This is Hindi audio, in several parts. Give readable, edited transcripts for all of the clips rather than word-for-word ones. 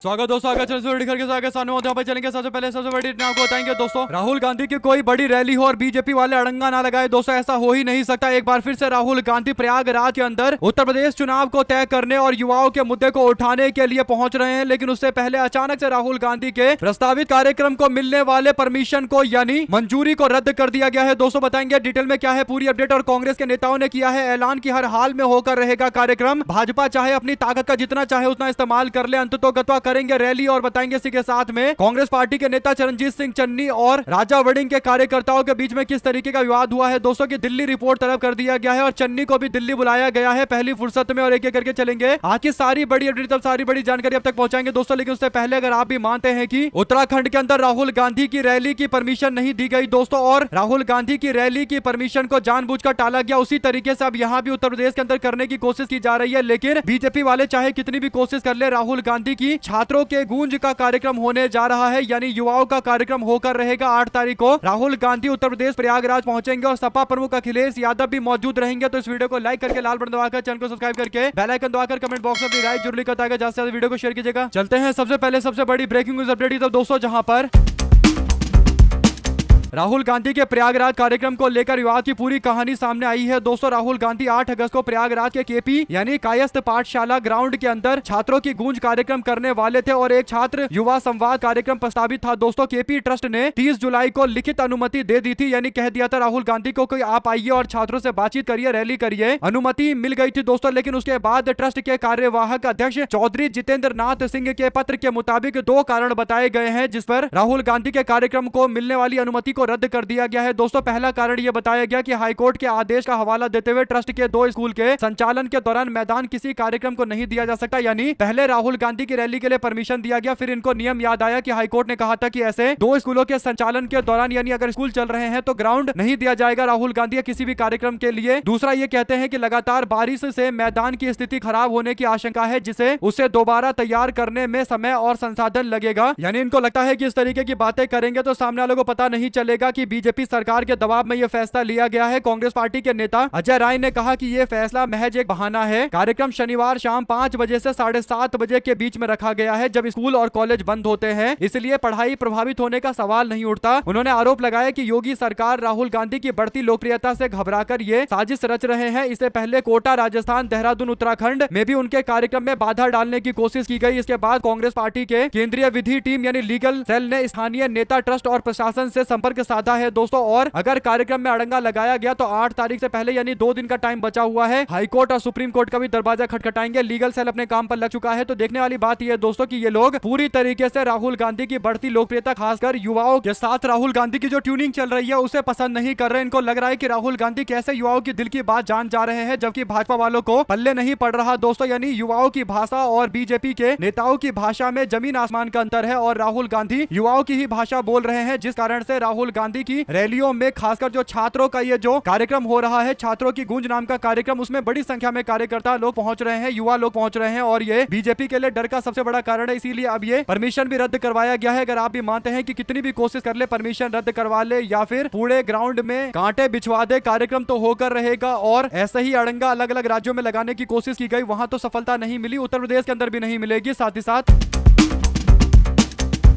स्वागत दोस्तों, आगे चलेंगे। सबसे पहले सबसे बड़ी आपको बताएंगे दोस्तों, राहुल गांधी की कोई बड़ी रैली हो और बीजेपी वाले अड़ंगा ना लगाए। दोस्तों ऐसा हो ही नहीं सकता। एक बार फिर से राहुल गांधी प्रयागराज के अंदर उत्तर प्रदेश चुनाव को तय करने और युवाओं के मुद्दे को उठाने के लिए पहुंच रहे हैं, लेकिन उससे पहले अचानक से राहुल गांधी के प्रस्तावित कार्यक्रम को मिलने वाले परमिशन को यानी मंजूरी को रद्द कर दिया गया है। दोस्तों बताएंगे डिटेल में क्या है पूरी अपडेट। और कांग्रेस के नेताओं ने किया है ऐलान की हर हाल में होकर रहेगा कार्यक्रम। भाजपा चाहे अपनी ताकत का जितना चाहे उतना इस्तेमाल कर ले, अंततोगत्वा करेंगे रैली। और बताएंगे इसी के साथ में कांग्रेस पार्टी के नेता चरणजीत सिंह चन्नी और राजा वड़िंग के कार्यकर्ताओं के बीच में किस तरीके का विवाद हुआ है दोस्तों की दिल्ली रिपोर्ट तलब कर दिया गया है और चन्नी को भी दिल्ली बुलाया गया है पहली फुर्सत में। और एक एक करके चलेंगे आज की सारी बड़ी अपडेट, सारी बड़ी जानकारी अब तक पहुंचाएंगे दोस्तों। लेकिन उससे पहले अगर आप भी मानते हैं कि उत्तराखंड के अंदर राहुल गांधी की रैली की परमिशन नहीं दी गई दोस्तों, और राहुल गांधी की रैली की परमिशन को जानबूझकर टाला गया, उसी तरीके से अब यहां भी उत्तर प्रदेश के अंदर करने की कोशिश की जा रही है। लेकिन बीजेपी वाले चाहे कितनी भी कोशिश कर ले, राहुल गांधी की छात्रों के गूंज का कार्यक्रम होने जा रहा है, यानी युवाओं का कार्यक्रम होकर रहेगा 8 तारीख को। राहुल गांधी उत्तर प्रदेश प्रयागराज पहुंचेंगे और सपा प्रमुख अखिलेश यादव भी मौजूद रहेंगे। तो इस वीडियो को लाइक करके लाल बटन दबाकर चैनल को सब्सक्राइब करके बेल आइकन दबाकर कमेंट बॉक्स में अपनी राय जरूर लिखकर ज्यादा से ज्यादा वीडियो को शेयर कीजिएगा। चलते हैं सबसे पहले सबसे बड़ी ब्रेकिंग न्यूज अपडेट तो दोस्तों, जहां पर राहुल गांधी के प्रयागराज कार्यक्रम को लेकर विवाद की पूरी कहानी सामने आई है दोस्तों। राहुल गांधी 8 अगस्त को प्रयागराज के केपी यानी कायस्थ पाठशाला ग्राउंड के अंदर छात्रों की गूंज कार्यक्रम करने वाले थे और एक छात्र युवा संवाद कार्यक्रम प्रस्तावित था दोस्तों। केपी ट्रस्ट ने 30 जुलाई को लिखित अनुमति दे दी थी, यानी कह दिया था राहुल गांधी को कोई आप आइए और छात्रों से बातचीत करिए, रैली करिए। अनुमति मिल गई थी दोस्तों, लेकिन उसके बाद ट्रस्ट के कार्यवाहक अध्यक्ष चौधरी जितेंद्र नाथ सिंह के पत्र के मुताबिक 2 कारण बताए गए हैं जिस पर राहुल गांधी के कार्यक्रम को मिलने वाली अनुमति को रद्द कर दिया गया है दोस्तों। पहला कारण यह बताया गया कि हाईकोर्ट के आदेश का हवाला देते हुए ट्रस्ट के 2 स्कूल के संचालन के दौरान मैदान किसी कार्यक्रम को नहीं दिया जा सकता, यानी पहले राहुल गांधी की रैली के लिए परमिशन दिया गया, फिर इनको नियम याद आया कि हाईकोर्ट ने कहा था कि ऐसे 2 स्कूलों के संचालन के दौरान यानी अगर स्कूल चल रहे हैं तो ग्राउंड नहीं दिया जाएगा राहुल गांधी या किसी भी कार्यक्रम के लिए। दूसरा ये कहते हैं कि लगातार बारिश से मैदान की स्थिति खराब होने की आशंका है, जिसे उसे दोबारा तैयार करने में समय और संसाधन लगेगा। यानी इनको लगता है कि इस तरीके की बातें करेंगे तो सामने वालों को पता नहीं चलेगा कि बीजेपी सरकार के दबाव में यह फैसला लिया गया है। कांग्रेस पार्टी के नेता अजय राय ने कहा कि यह फैसला महज एक बहाना है। कार्यक्रम शनिवार शाम 5 बजे से 7:30 बजे के बीच में रखा गया है, जब स्कूल और कॉलेज बंद होते हैं, इसलिए पढ़ाई प्रभावित होने का सवाल नहीं उठता। उन्होंने आरोप लगाया कि योगी सरकार राहुल गांधी की बढ़ती लोकप्रियता से घबराकर ये साजिश रच रहे हैं। इससे पहले कोटा, राजस्थान, देहरादून, उत्तराखंड में भी उनके कार्यक्रम में बाधा डालने की कोशिश की गई। इसके बाद कांग्रेस पार्टी के केंद्रीय विधि टीम यानी लीगल सेल ने स्थानीय नेता, ट्रस्ट और प्रशासन से संपर्क साधा है दोस्तों। और अगर कार्यक्रम में अड़ंगा लगाया गया तो 8 तारीख से पहले यानी 2 दिन का टाइम बचा हुआ है। हाईकोर्ट और सुप्रीम कोर्ट का भी दरवाजा खटखटाएंगे। लीगल सेल अपने काम पर लग चुका है। तो देखने वाली बात यह है दोस्तों कि ये लोग पूरी तरीके से राहुल गांधी की बढ़ती लोकप्रियता, खासकर युवाओं के साथ राहुल गांधी की जो ट्यूनिंग चल रही है उसे पसंद नहीं कर रहे। इनको लग रहा है कि राहुल गांधी कैसे युवाओं की दिल की बात जान जा रहे हैं, जबकि भाजपा वालों को पल्ले नहीं पड़ रहा दोस्तों। यानी युवाओं की भाषा और बीजेपी के नेताओं की भाषा में जमीन आसमान का अंतर है और राहुल गांधी युवाओं की ही भाषा बोल रहे हैं, जिस कारण से राहुल गांधी की रैलियों में खासकर जो छात्रों का ये जो कार्यक्रम हो रहा है, छात्रों की गूंज नाम का कार्यक्रम, उसमें बड़ी संख्या में कार्यकर्ता लोग पहुंच रहे हैं, युवा लोग पहुंच रहे हैं और ये बीजेपी के लिए डर का सबसे बड़ा कारण है। इसीलिए अब ये परमिशन भी रद्द करवाया गया है। अगर आप भी मानते हैं कि कितनी भी कोशिश कर ले, परमिशन रद्द करवा ले या फिर पूरे ग्राउंड में कांटे बिछवा दे, कार्यक्रम तो होकर रहेगा। और ऐसे ही अड़ंगा अलग अलग राज्यों में लगाने की कोशिश की गई, वहां तो सफलता नहीं मिली, उत्तर प्रदेश के अंदर भी नहीं मिलेगी। साथ ही साथ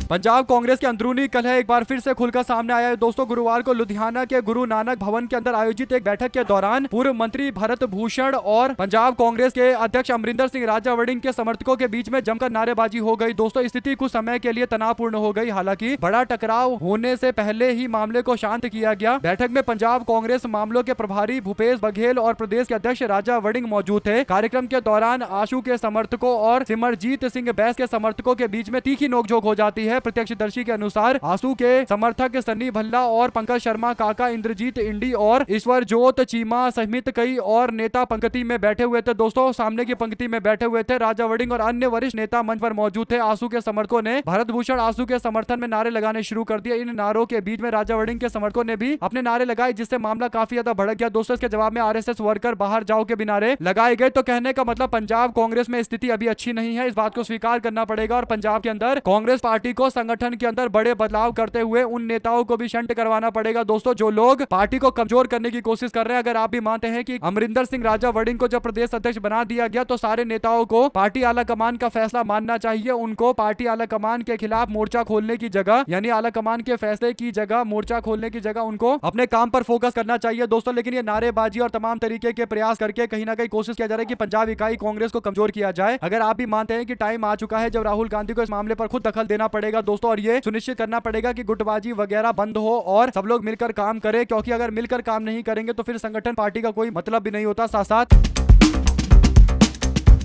पंजाब कांग्रेस के अंदरूनी कलह एक बार फिर से खुलकर सामने आया है दोस्तों। गुरुवार को लुधियाना के गुरु नानक भवन के अंदर आयोजित एक बैठक के दौरान पूर्व मंत्री भरत भूषण और पंजाब कांग्रेस के अध्यक्ष अमरिंदर सिंह राजा वड़िंग के समर्थकों के बीच में जमकर नारेबाजी हो गई दोस्तों। स्थिति कुछ समय के लिए तनावपूर्ण हो गई, हालांकि बड़ा टकराव होने से पहले ही मामले को शांत किया गया। बैठक में पंजाब कांग्रेस मामलों के प्रभारी भूपेश बघेल और प्रदेश के अध्यक्ष राजा वड़िंग मौजूद थे। कार्यक्रम के दौरान आशु के समर्थकों और सिमरजीत सिंह बैस के समर्थकों के बीच में तीखी नोकझोंक हो जाती है। प्रत्यक्षदर्शी के अनुसार आंसू के समर्थक सन्नी भल्ला और पंकज शर्मा काका, इंद्रजीत इंडी और ईश्वर जोत चीमा सहित कई और नेता पंक्ति में बैठे हुए थे दोस्तों। सामने की पंक्ति में बैठे हुए थे राजा वड़िंग और अन्य वरिष्ठ नेता मंच पर मौजूद थे। आंसू के समर्थकों ने भरत भूषण आंसू के समर्थन में नारे लगाने शुरू कर दिए। इन नारों के बीच में राजा वड़िंग के समर्थकों ने भी अपने नारे लगाए, जिससे मामला काफी ज्यादा भड़क गया दोस्तों। इसके जवाब में आरएसएस वर्कर बाहर जाओ के भी नारे लगाए गए। तो कहने का मतलब पंजाब कांग्रेस में स्थिति अभी अच्छी नहीं है, इस बात को स्वीकार करना पड़ेगा और पंजाब के अंदर कांग्रेस पार्टी को संगठन के अंदर बड़े बदलाव करते हुए उन नेताओं को भी शंट करवाना पड़ेगा दोस्तों जो लोग पार्टी को कमजोर करने की कोशिश कर रहे हैं। अगर आप भी मानते हैं कि अमरिंदर सिंह राजा वड़िंग को जब प्रदेश अध्यक्ष बना दिया गया तो सारे नेताओं को पार्टी आला कमान का फैसला मानना चाहिए। उनको पार्टी आला कमान के खिलाफ मोर्चा खोलने की जगह, यानी आला कमान के फैसले की जगह मोर्चा खोलने की जगह उनको अपने काम पर फोकस करना चाहिए दोस्तों। लेकिन ये नारेबाजी और तमाम तरीके के प्रयास करके कहीं ना कहीं कोशिश किया जा रहा है कि पंजाब इकाई कांग्रेस को कमजोर किया जाए। अगर आप भी मानते हैं कि टाइम आ चुका है जब राहुल गांधी को इस मामले पर खुद दखल देना पड़ेगा दोस्तों, और ये सुनिश्चित करना पड़ेगा कि गुटबाजी वगैरह बंद हो और सब लोग मिलकर काम करें, क्योंकि अगर मिलकर काम नहीं करेंगे तो फिर संगठन पार्टी का कोई मतलब भी नहीं होता। साथ साथ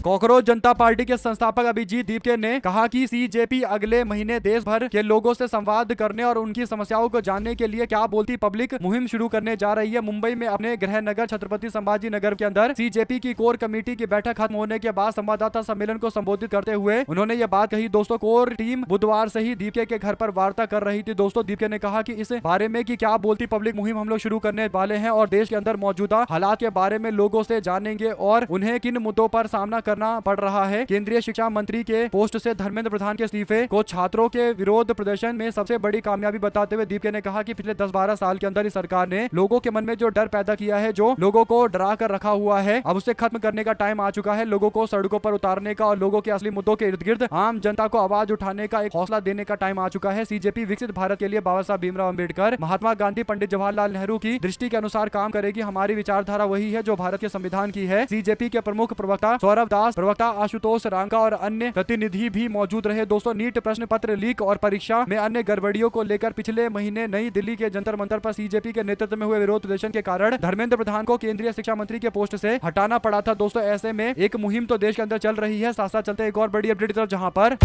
कॉकरोच जनता पार्टी के संस्थापक अभिजीत दीपके ने कहा कि सीजेपी अगले महीने देश भर के लोगों से संवाद करने और उनकी समस्याओं को जानने के लिए क्या बोलती पब्लिक मुहिम शुरू करने जा रही है। मुंबई में अपने गृह नगर छत्रपति संभाजी नगर के अंदर सीजेपी की कोर कमेटी की बैठक खत्म होने के बाद संवाददाता सम्मेलन को संबोधित करते हुए उन्होंने ये बात कही दोस्तों। कोर टीम बुधवार से ही दीपके के घर पर वार्ता कर रही थी दोस्तों। दीपके ने कहा कि इस बारे में कि क्या बोलती पब्लिक मुहिम हम लोग शुरू करने वाले हैं और देश के अंदर मौजूदा हालात के बारे में लोगों से जानेंगे और उन्हें किन मुद्दों पर सामना करना पड़ रहा है। केंद्रीय शिक्षा मंत्री के पोस्ट से धर्मेंद्र प्रधान के इस्तीफे को छात्रों के विरोध प्रदर्शन में सबसे बड़ी कामयाबी बताते हुए दीपके ने कहा कि पिछले 10-12 साल के अंदर इस सरकार ने लोगों के मन में जो डर पैदा किया है, जो लोगों को डरा कर रखा हुआ है, अब उसे खत्म करने का टाइम आ चुका है। लोगों को सड़कों पर उतारने का और लोगों के असली मुद्दों के इर्द गिर्द आम जनता को आवाज उठाने का एक हौसला देने का टाइम आ चुका है। सीजेपी विकसित भारत के लिए बाबा साहब भीमराव अम्बेडकर, महात्मा गांधी, पंडित जवाहरलाल नेहरू की दृष्टि के अनुसार काम करेगी। हमारी विचारधारा वही है जो भारत के संविधान की है। सीजेपी के प्रमुख प्रवक्ता सौरभ दास, प्रवक्ता आशुतोष रांका और अन्य प्रतिनिधि भी मौजूद रहे दोस्तों। नीट प्रश्न पत्र लीक और परीक्षा में अन्य गड़बड़ियों को लेकर पिछले महीने नई दिल्ली के जंतर मंतर पर सीजेपी के नेतृत्व में हुए विरोध प्रदर्शन के कारण धर्मेंद्र प्रधान को केंद्रीय शिक्षा मंत्री के पोस्ट से हटाना पड़ा था दोस्तों। ऐसे में एक मुहिम तो देश के अंदर चल रही है। साथ साथ चलते एक और बड़ी अपडेट की तरफ, जहां पर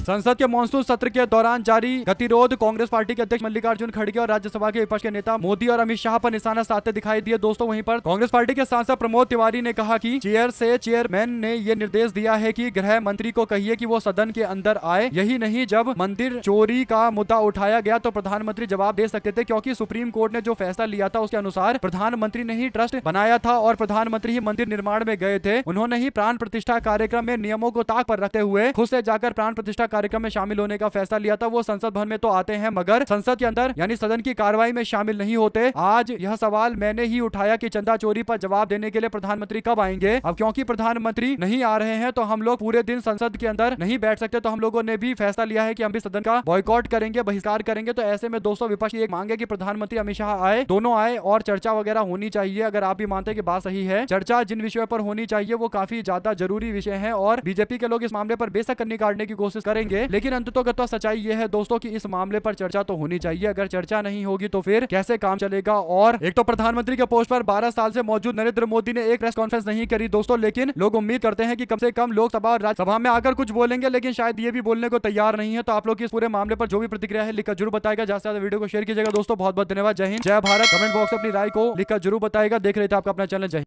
संसद के मॉनसून सत्र के दौरान जारी गतिरोध कांग्रेस पार्टी के अध्यक्ष मल्लिकार्जुन खड़गे और राज्यसभा के विपक्ष के नेता मोदी और अमित शाह पर निशाना साधते दिखाई दिए दोस्तों। वहीं पर कांग्रेस पार्टी के सांसद प्रमोद तिवारी ने कहा कि चेयर से चेयरमैन ने ये निर्देश दिया है कि गृह मंत्री को कहिए कि वो सदन के अंदर आए। यही नहीं, जब मंदिर चोरी का मुद्दा उठाया गया तो प्रधानमंत्री जवाब दे सकते थे, क्योंकि सुप्रीम कोर्ट ने जो फैसला लिया था उसके अनुसार प्रधानमंत्री ने ही ट्रस्ट बनाया था और प्रधानमंत्री ही मंदिर निर्माण में गए थे। उन्होंने ही प्राण प्रतिष्ठा कार्यक्रम में नियमों को ताक पर रखते हुए खुद से जाकर प्राण प्रतिष्ठा कार्यक्रम में शामिल होने का फैसला लिया था। वो संसद भवन में तो आते हैं मगर संसद के अंदर यानी सदन की कार्रवाई में शामिल नहीं होते। आज यह सवाल मैंने ही उठाया कि चंदा चोरी पर जवाब देने के लिए प्रधानमंत्री कब आएंगे। अब क्योंकि प्रधानमंत्री नहीं आ रहे हैं तो हम लोग पूरे दिन संसद के अंदर नहीं बैठ सकते, तो हम लोगों ने भी फैसला लिया है कि हम भी सदन का बॉयकॉट करेंगे, बहिष्कार करेंगे। तो ऐसे में दोस्तों विपक्ष की एक मांग है कि प्रधानमंत्री अमित शाह आए, दोनों आए और चर्चा वगैरह होनी चाहिए। अगर आप भी मानते हैं कि बात सही है, चर्चा जिन विषयों पर होनी चाहिए वो काफी ज्यादा जरूरी विषय है और बीजेपी के लोग इस मामले पर बेशक कन्नी काटने की कोशिश करेंगे, लेकिन अंततोगत्वा सच्चाई यह है दोस्तों कि इस मामले पर चर्चा तो होनी चाहिए। अगर चर्चा नहीं होगी तो फिर कैसे काम चलेगा। और एक तो प्रधानमंत्री के पोस्ट पर 12 साल से मौजूद नरेंद्र मोदी ने एक प्रेस कॉन्फ्रेंस नहीं करी दोस्तों, लेकिन लोग उम्मीद करते हैं कि कम से कम लोकसभा और राज्यसभा में आकर कुछ बोलेंगे, लेकिन शायद ये भी बोलने को तैयार नहीं है। तो आप लोग इस पूरे मामले पर जो भी प्रतिक्रिया है लिखकर जरूर बताएगा। ज्यादा से ज्यादा वीडियो को शेयर कीजिएगा दोस्तों। बहुत बहुत धन्यवाद। जय हिंद, जय भारत। कमेंट बॉक्स में अपनी राय को लिखकर जरूर बताएगा। देख रहे थे आपका अपना चैनल जय हिंद।